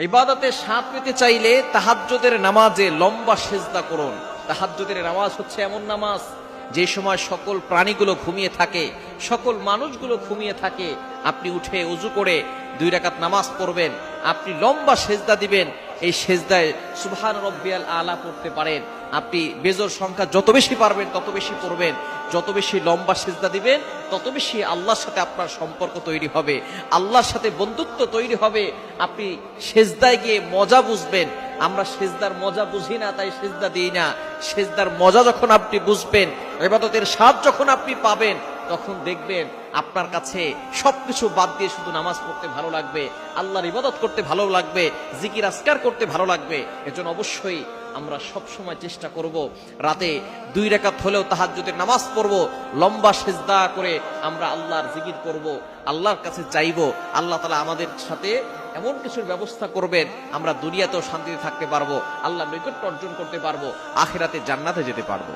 ইবাদতে স্বাদ পেতে চাইলে তাহাজ্জুদের নামাজে লম্বা সিজদা করুন। তাহাজ্জুদের নামাজ হচ্ছে এমন নামাজ যে সময় সকল প্রাণীগুলো ঘুমিয়ে থাকে, সকল মানুষগুলো ঘুমিয়ে থাকে। আপনি উঠে ওযু করে 2 রাকাত নামাজ পড়বেন, আপনি লম্বা সিজদা দিবেন। এই সিজদায় সুবহান রাব্বিয়াল আলা পড়তে পারেন। আপনি বেজোর সংখ্যা যত বেশি পারবেন তত বেশি পড়বেন। যত বেশি লম্বা সিজদা দিবেন তত বেশি আল্লাহর সাথে আপনার সম্পর্ক তৈরি হবে, আল্লাহর সাথে বন্ধুত্ব তৈরি হবে। আপনি সিজদায় গিয়ে মজা বুঝবেন। আমরা সিজদার মজা বুঝি না, তাই সিজদা দিই না। সিজদার মজা যখন আপনি বুঝবেন, ইবাদতের স্বাদ যখন আপনি পাবেন, তখন দেখবেন আপনার কাছে সবকিছু বাদ দিয়ে শুধু নামাজ পড়তে ভালো লাগবে, আল্লাহর ইবাদত করতে ভালো লাগবে, জিকির আজকার করতে ভালো লাগবে। এজন্য অবশ্যই আমরা সব সময় চেষ্টা করব রাতে 2 রাকাত হলেও তাহাজ্জুদের নামাজ পড়ব, লম্বা সিজদা করে আমরা আল্লাহর জিকির করব, আল্লাহর কাছে চাইবো। আল্লাহ তাআলা আমাদের সাথে এমন কিছুর ব্যবস্থা করবেন, আমরা দুনিয়াতেও শান্তিতে থাকতে পারবো, আল্লাহর নৈকট্য অর্জন করতে পারবো, আখিরাতে জান্নাতে যেতে পারবো।